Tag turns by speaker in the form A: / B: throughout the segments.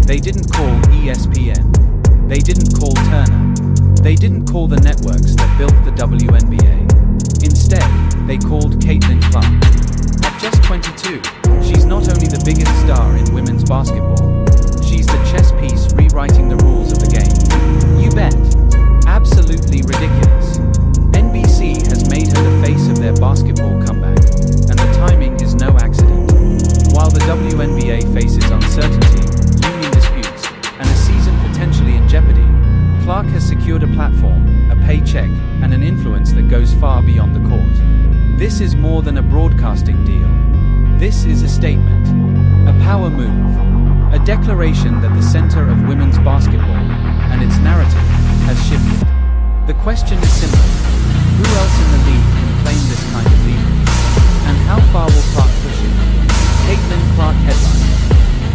A: They didn't call ESPN. They didn't call Turner. They didn't call the networks that built the WNBA. Instead, they called Caitlin Clark. At just 22, she's not only the biggest star in women's basketball, she's the chess piece rewriting the rules of the game. You bet. Absolutely ridiculous. NBC has made her the face of their basketball comeback, and the timing is no accident. While the WNBA faces uncertainty, union disputes, and a season potentially in jeopardy, Clark has secured a platform, a paycheck, and an influence that goes far beyond the court. This is more than a broadcasting deal. This is a statement, a power move, a declaration that the center of women's basketball and its narrative has shifted. The question is simple: who else in the league can claim this kind of leverage? And how far will Clark push it? Caitlin Clark headline.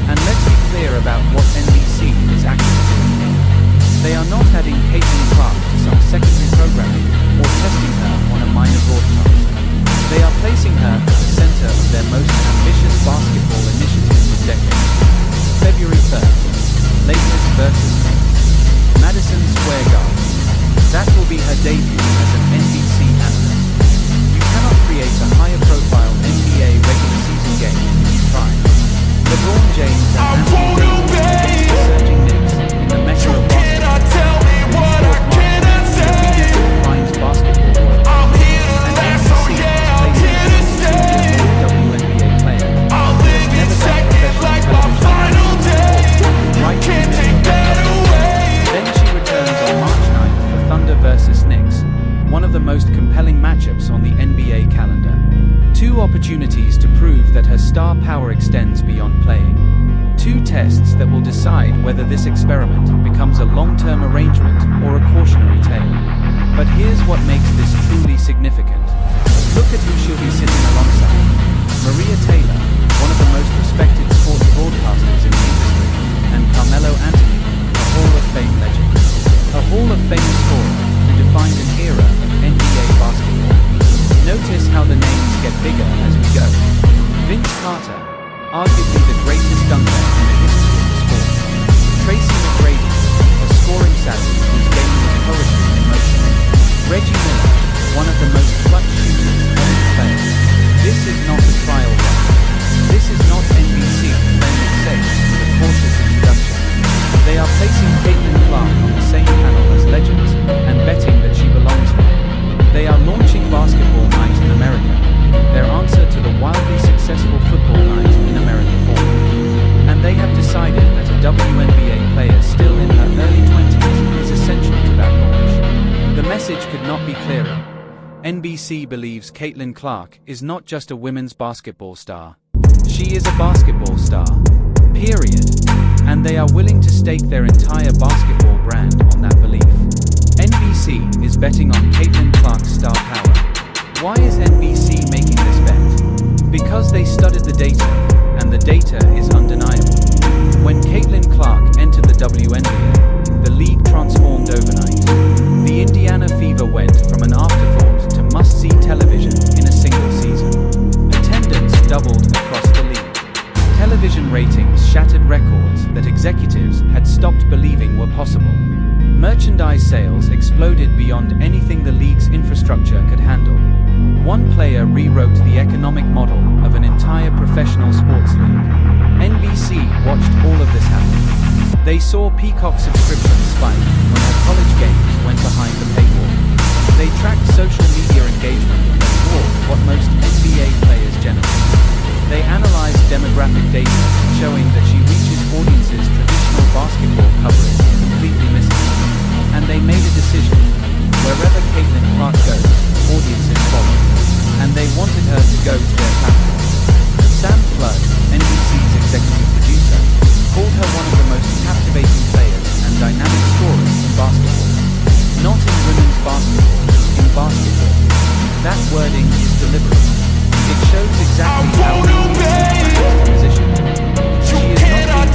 A: And let's be clear about what NBC is actually doing. They are not adding Caitlin Clark to some secondary programming or testing her on a minor broadcast. They are placing her at the center of their most ambitious basketball initiative of decades. February 3rd, Lakers vs. Knicks, Madison Square Garden. That will be her debut as an NBC analyst. You cannot create a higher profile NBA regular season game if you try. LeBron James and Anthony Davis against the surging Knicks in the mecca of basketball. Defines basketball world. And NBC has placed a WNBA player who has never done professional television right to the Then she returns on March 9th for Thunder vs. Knicks, one of the most compelling matchups on the NBA calendar. Two opportunities to prove that her star power extends beyond playing. Two tests that will decide whether this experiment becomes a long-term arrangement or a cautionary tale. But here's what makes this truly significant. Look at who she'll be sitting alongside. Maria Taylor, one of the most respected sports broadcasters in the industry, and Carmelo Anthony, a Hall of Fame legend. A Hall of Fame scorer who defined an era of NBA basketball. Notice how the names get bigger as we go. Vince Carter, arguably the greatest dunker in the history of the sport. Tracy McGrady, a scoring savage whose game was poetry in motion. Reggie Miller, one of the most clutch shooters ever played. This is not a trial run. This is not NBC playing it safe with a cautious introduction. They are placing Caitlin Clark on the same panel as legends and betting that she belongs there. They are launching Basketball Night in America, their answer to the wildly successful Football Night in America format. And they have decided that a WNBA player still in her early 20s is essential to that launch. The message could not be clearer. NBC believes Caitlin Clark is not just a women's basketball star. She is a basketball star. Period. And they are willing to stake their entire basketball brand on that belief. NBC is betting on Caitlin Clark's star power. Why is NBC making this bet? Because they studied the data, and the data is undeniable. When Caitlin Clark entered the WNBA, the league transformed overnight. The Indiana Fever went from an afterthought to must-see television in a single season. Attendance doubled across the league. Television ratings shattered records that executives had stopped believing were possible. Merchandise sales exploded beyond anything the league's infrastructure could handle. One player rewrote the economic model of an entire professional sports league. NBC watched all of this happen. They saw Peacock subscriptions spike when their college games went behind the paywall. They tracked social media engagement and dwarfed what most NBA players generate. They analyzed demographic data showing that she reaches audiences traditional basketball coverage completely misses. And they made a decision. Wherever Caitlin Clark goes, audiences follow. And they wanted her to go to their platform. Sam Flood, NBC's executive producer, called her one of the most captivating players and dynamic scorers in basketball. Not in women's basketball, in basketball. That wording is deliberate. It shows exactly how NBC plans to position her. She is not being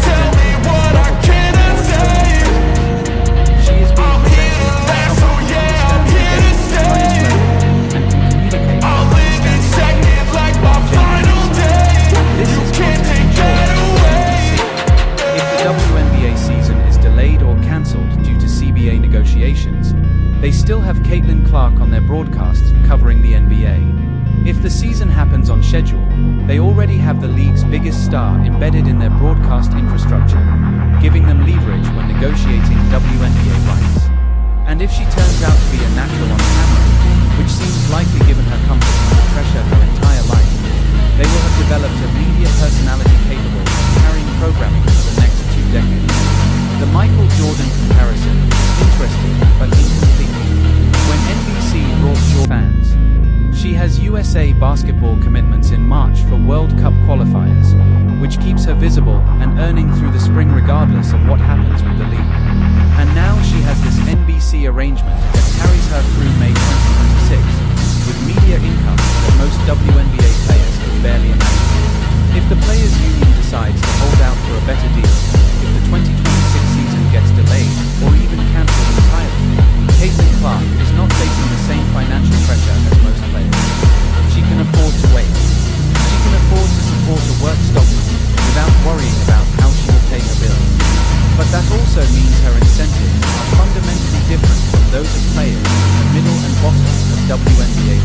A: negotiations, they still have Caitlin Clark on their broadcasts covering the NBA. If the season happens on schedule, they already have the league's biggest star embedded in their broadcast infrastructure, giving them leverage when negotiating WNBA rights. And if she turns out to be a natural on camera, which seems likely given her comfort under pressure her entire life, they will have developed a media personality capable of carrying programming for the next 2 decades. The Michael Jordan comparison is interesting but incomplete. When NBC brought Jordan fans, she has USA basketball commitments in March for World Cup qualifiers, which keeps her visible and earning through the spring regardless of what happens with the league. And now she has this NBC arrangement that carries her through May 2026, with media income that most WNBA players could barely imagine. If the Players Union decides to hold out for a better deal, if the 2026 season gets delayed or even cancelled entirely, Caitlin Clark is not facing the same financial pressure as most players. She can afford to wait. She can afford to support a work stockman without worrying about how she will pay her bills. But that also means her incentives are fundamentally different from those of players in the middle and bottom of WNBA.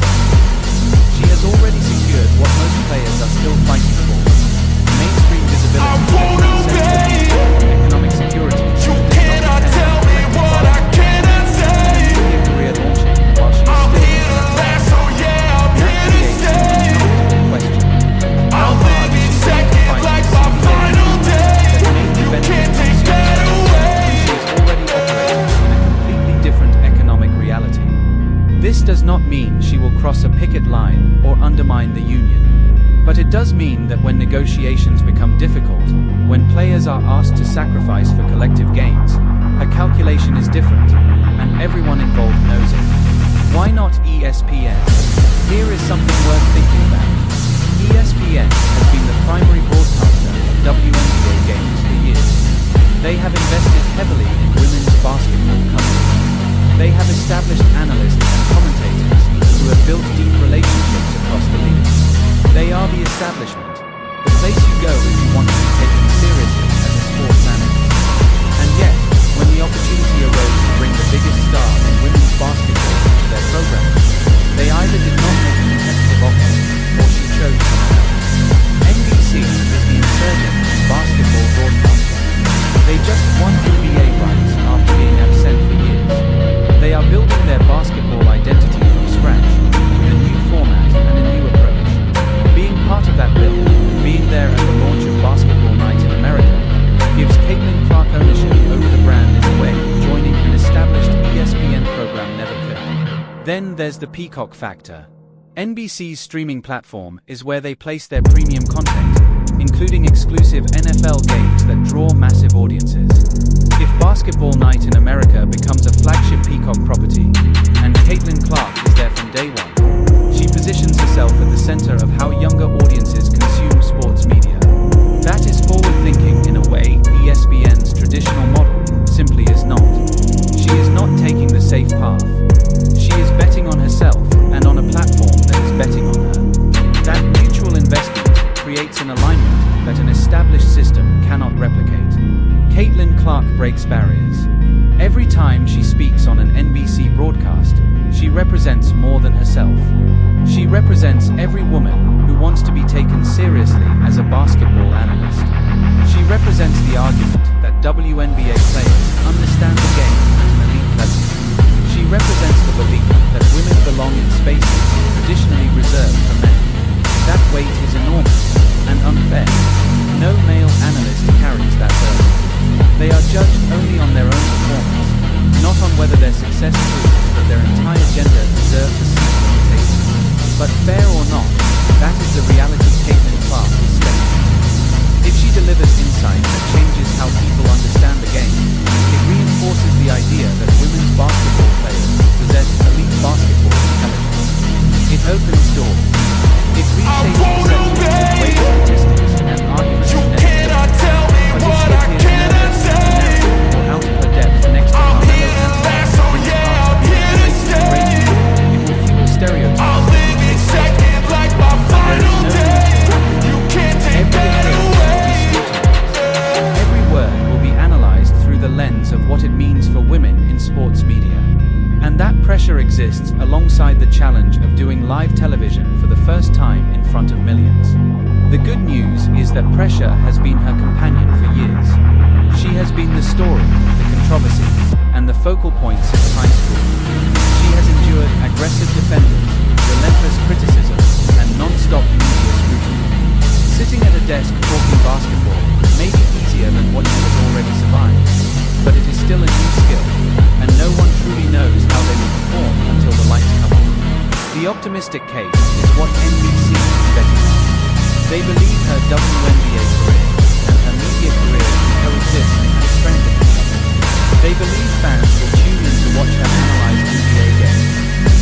A: She has already secured what most players are still fighting for: mainstream visibility, economic security.
B: You cannot tell me what I cannot say.
A: A career launching while she is
B: I'm
A: still
B: here to last, so yeah, I'm here to stay.
A: question.
B: I'll live each second like my final day. You can't take that away.
A: She is already operating in a completely different economic reality. This does not mean she will cross a picket line or undermine the union. But it does mean that when negotiations become difficult, when players are asked to sacrifice for collective gains, her calculation is different, and everyone involved knows it. Why not ESPN? Here is something worth thinking about. ESPN has been the primary broadcaster of WNBA games for years. They have invested heavily in women's basketball coverage. They have established analysts and commentators who have built deep relationships across the league. They are the establishment, the place you go if you want to be taken seriously as a sports analyst. And yet, when the opportunity arose to bring the biggest star in women's basketball into their programming, they either did not make a competitive offer, or she chose someone else. NBC is the insurgent basketball broadcaster. They just won NBA rights after being absent for years. They are building their basketball identity from scratch, with a new format and a new approach. Being part of that build, being there at the launch of Basketball Night in America, gives Caitlin Clark ownership over the brand in a way joining an established ESPN program never could. Then there's the peacock factor. NBC's streaming platform is where they place their premium content, including exclusive NFL games that draw massive audiences. If Basketball Night in America becomes a flagship Peacock property, and Caitlin Clark is there from day one, she positions herself at the center of how younger audiences consume sports media. That is forward-thinking in a way ESPN's traditional model simply is not. She is not taking the safe path. She is betting on herself and on a platform that is betting on her. That mutual investment creates an alignment that an established system cannot replicate. Caitlin Clark breaks barriers. Every time she speaks on an NBC broadcast, she represents more than herself. She represents every woman who wants to be taken seriously as a basketball analyst. She represents the argument that WNBA players understand the game at an elite level. She represents the belief that women belong in spaces traditionally reserved for men. That weight is enormous and unfair. No male analyst carries that burden. They are judged only on their own performance, not on whether their success proves that their entire gender deserves a seat at the table. But fair or not, that is the reality Caitlin Clark is stepping into. If she delivers insight that changes how people understand the game, it reinforces the idea that women's basketball players possess elite basketball intelligence. It opens doors. It reshapes perceptions, weights statistics, and arguments.
B: You cannot tell me what I cannot say.
A: Or out of her depth next to
B: I'm here to last, so yeah, I'm here to stay.
A: It will fuel stereotypes.
B: I'll live each second like my final day. You can't take that away.
A: Every word And that pressure exists alongside the challenge of doing live television for the first time in front of millions. The good news is that pressure has been her companion for years. She has been the story, the controversy, and the focal point since high school. She has endured aggressive defenders, relentless criticism, and non-stop media scrutiny. Sitting at a desk talking basketball may be easier than what she has already survived, but it is still a new skill, and no one truly knows how they will perform until the lights come on. The optimistic case is what NBC is betting on. They believe her WNBA career and her media career can coexist and strengthen each other. They believe fans will tune in to watch her analyze NBA games,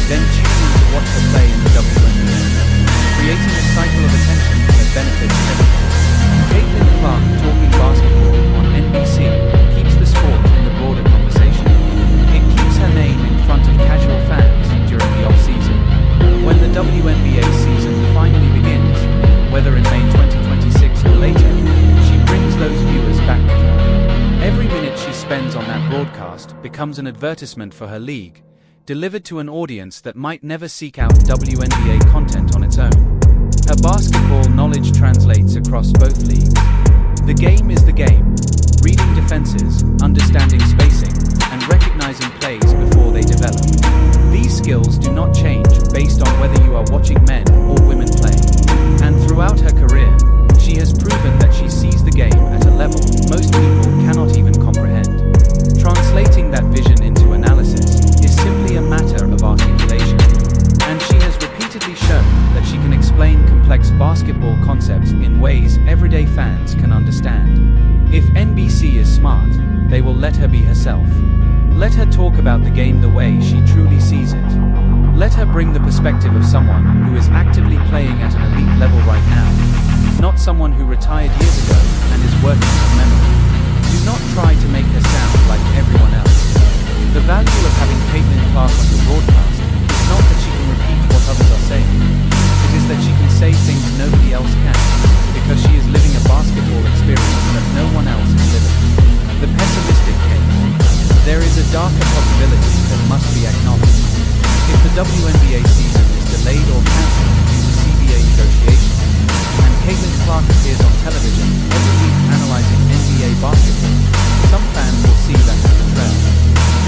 A: then tune in to watch her play in the WNBA, creating a cycle of attention that benefits everyone. Caitlin Clark talking basketball on NBC keeps the sport in the broader conversation. It keeps her name in front of casual fans during the off-season. When the WNBA season finally begins, whether in May 2026 or later, she brings those viewers back with her. Every minute she spends on that broadcast becomes an advertisement for her league, delivered to an audience that might never seek out WNBA content on its own. Her basketball knowledge translates across both leagues. The game is the game, reading defenses, understanding spacing, and recognizing plays before they develop. These skills do not change based on whether you are watching men or women play. And throughout her career, she has proven that she sees the game at a level most people cannot even comprehend. Translating that vision into analysis is simply a matter of articulation. And she has repeatedly shown that she can explain complex basketball concepts in ways everyday fans can understand. If NBC is smart, they will let her be herself. Let her talk about the game the way she truly sees it. Let her bring the perspective of someone who is actively playing at an elite level right now, not someone who retired years ago and is working from memory. Do not try to make her sound like everyone else. The value of having Caitlin Clark on your broadcast is not that she can repeat what others are saying. It is that she can say things nobody else can, because she is living a basketball experience that no one else is living. The pessimistic case. There is a darker possibility that must be acknowledged. If the WNBA season is delayed or cancelled due to CBA negotiations, and Caitlin Clark appears on television every week analyzing NBA basketball, some fans will see that as betrayal.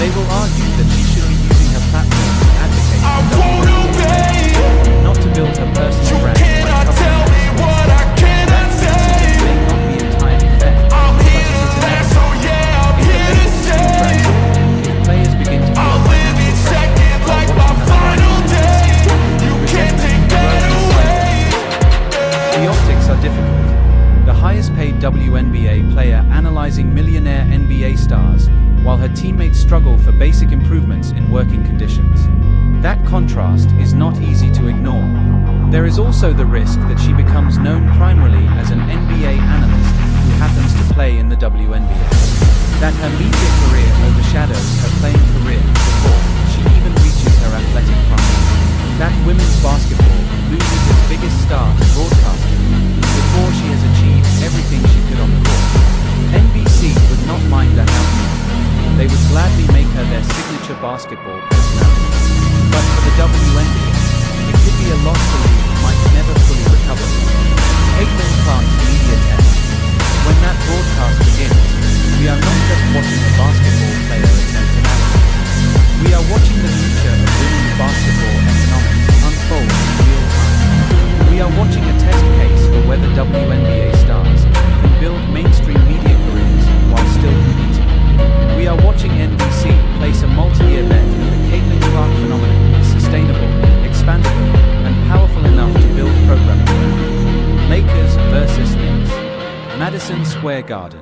A: They will argue that she should be using her platform to advocate for WNBA, not to build her personal brand. You cannot tell me what I cannot say. That may not be entirely fair, but it is inevitable. In the latest season, if players begin to feel like my final day, you can't take that away. The optics are difficult. The highest paid WNBA player analyzing millionaire NBA stars, while her teammates struggle for basic improvements in working conditions. That contrast is not easy to ignore. There is also the risk that she becomes known primarily as an NBA analyst who happens to play in the WNBA. That her media career overshadows her playing career before she even reaches her athletic prime. That women's basketball loses its biggest star to broadcasting before she has achieved everything she could on the court. NBC would not mind that outcome. They would gladly make her their signature basketball personality. But for the WNBA, it could be a loss the league might never fully recover. Caitlin Clark's media test. When that broadcast begins, we are not just watching a basketball player attempt analysis. We are watching the future of women's basketball economics unfold in real time. We are watching a test case for whether WNBA stars can build mainstream media careers while still competing. We are watching NBC place a multi-year bet that the Caitlin Clark phenomenon is sustainable, expandable, and powerful enough to build programming around. Lakers versus Knicks. Madison Square Garden.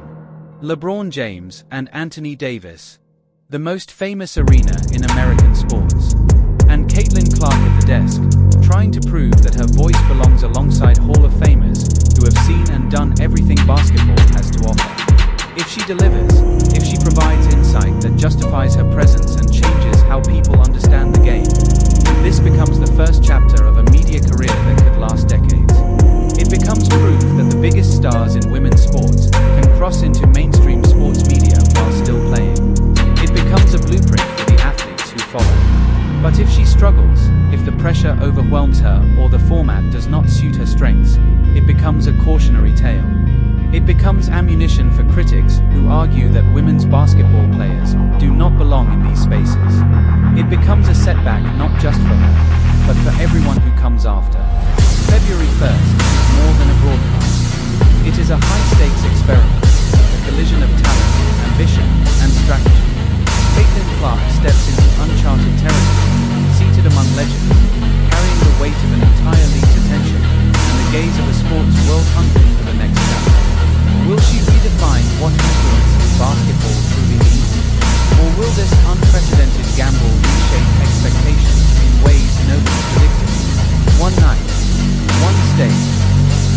A: LeBron James and Anthony Davis. The most famous arena in American sports. And Caitlin Clark at the desk, trying to prove that her voice belongs alongside Hall of Famers who have seen and done everything basketball has to offer. If she delivers, if she provides insight that justifies her presence and changes how people understand the game, this becomes the first chapter of a media career that could last decades. It becomes proof that the biggest stars in women's sports can cross into mainstream sports media while still playing. It becomes a blueprint for the athletes who follow. pressure overwhelms her or the format does not suit her strengths, it becomes a cautionary tale. It becomes ammunition for critics who argue that women's basketball players do not belong in these spaces. It becomes a setback not just for her, but for everyone who comes after. February 1st is more than a broadcast. It is a high-stakes experiment, a collision of talent, ambition, and strategy. Caitlin Clark steps into uncharted territory, seated among legends, carrying the weight of an entire league's attention, and the gaze of a sports world hungry for the next chapter. Will she redefine what influences basketball truly means? Or will this unprecedented gamble reshape expectations in ways nobody predicted? One night, one stage,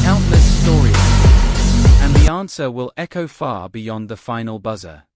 A: countless storylines, and the answer will echo far beyond the final buzzer.